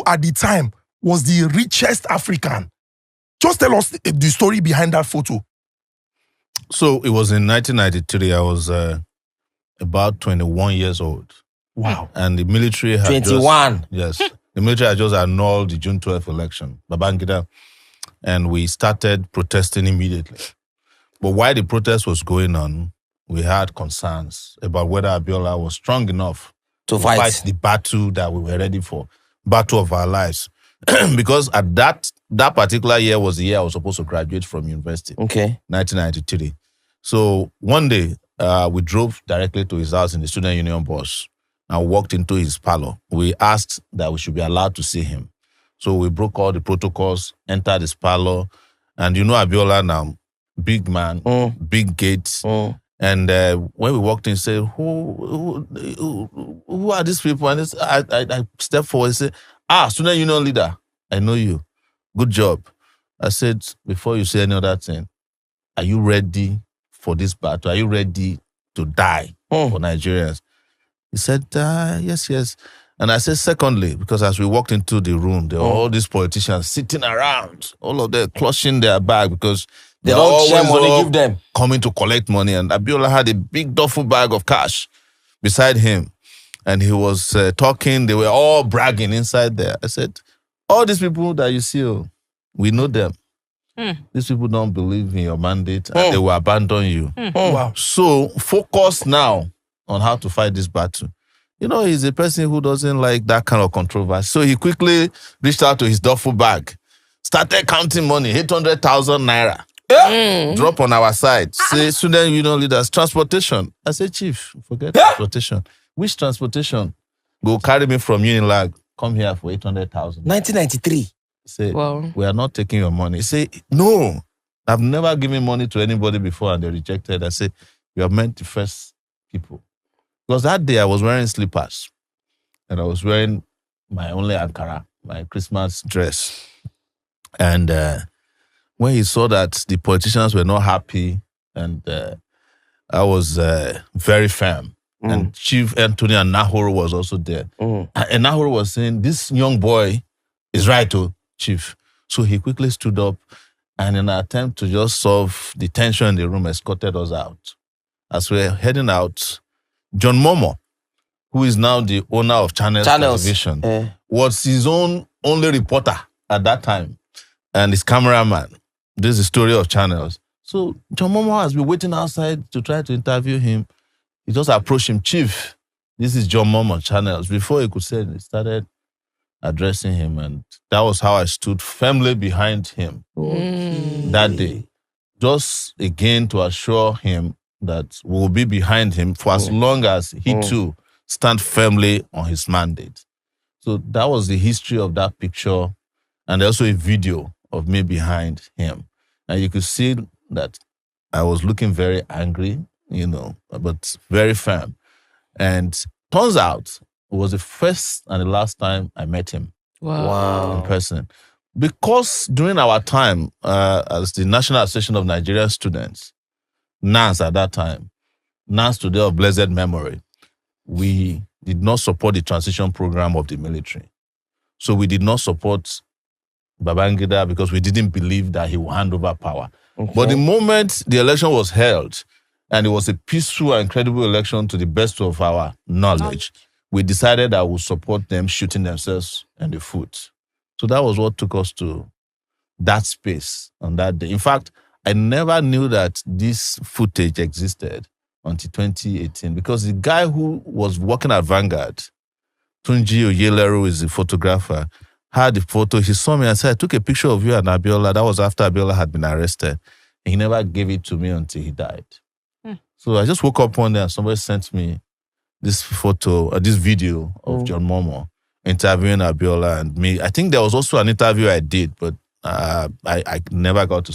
at the time was the richest African. Just tell us the story behind that photo. So it was in 1993. I was about 21 years old. Wow. And the military had 21. Yes. The military had just annulled the June 12th election, Babangida, and we started protesting immediately. But while the protest was going on, we had concerns about whether Abiola was strong enough to fight the battle that we were ready for, battle of our lives. Because at that particular year was the year I was supposed to graduate from university. Okay. 1993. So one day, we drove directly to his house in the student union bus and walked into his parlor. We asked that we should be allowed to see him. So we broke all the protocols, entered his parlor, and you know Abiola now, big man, big gate. And when we walked in, he said, who are these people? And I stepped forward and said, student union leader, I know you. Good job. I said, before you say any other thing, are you ready for this battle? Are you ready to die for Nigerians? He said, yes. And I said, secondly, because as we walked into the room, there were all these politicians sitting around, all of them clutching their bag because they don't share money, give them. Coming to collect money. And Abiola had a big duffel bag of cash beside him. And he was talking. They were all bragging inside there. I said, all these people that you see, we know them. These people don't believe in your mandate and they will abandon you. Wow. So focus now on how to fight this battle. You know, he's a person who doesn't like that kind of controversy. So he quickly reached out to his duffel bag, started counting money, 800,000 naira. Drop on our side. Say, student union leaders, transportation. I say, Chief, forget transportation. Which transportation? Go carry me from Unilag, come here for 800,000. 1993. Say, we are not taking your money. Say, no, I've never given money to anybody before and they rejected. I say, you are meant to first people. Because that day I was wearing slippers and I was wearing my only Ankara, my Christmas dress. And when he saw that the politicians were not happy and I was very firm. And Chief Anthony and Nahoro was also there. And Nahoro was saying, this young boy is right, Chief. So he quickly stood up and in an attempt to just solve the tension in the room, escorted us out. As we were heading out, John Momo, who is now the owner of Channels Television, was his own only reporter at that time and his cameraman. This is the story of Channels. So John Momo has been waiting outside to try to interview him. He just approached him, Chief, this is John Momo, Channels. Before he could say it, he started addressing him. And that was how I stood firmly behind him that day. Just again to assure him that we will be behind him for as long as he too stand firmly on his mandate. So that was the history of that picture and also a video of me behind him. And you could see that I was looking very angry, you know, but very firm. And turns out it was the first and the last time I met him in person. Because during our time as the National Association of Nigerian Students, NANS at that time, NANS today of blessed memory, we did not support the transition program of the military. So we did not support Babangida because we didn't believe that he would hand over power. But the moment the election was held, and it was a peaceful and credible election to the best of our knowledge, we decided that we would support them shooting themselves in the foot. So that was what took us to that space on that day. In fact, I never knew that this footage existed until 2018 because the guy who was working at Vanguard, Tunji Oyeleru is the photographer, had the photo. He saw me and said, I took a picture of you and Abiola. That was after Abiola had been arrested. And he never gave it to me until he died. So I just woke up one day and somebody sent me this photo, this video of John Momo interviewing Abiola and me. I think there was also an interview I did, but I never got to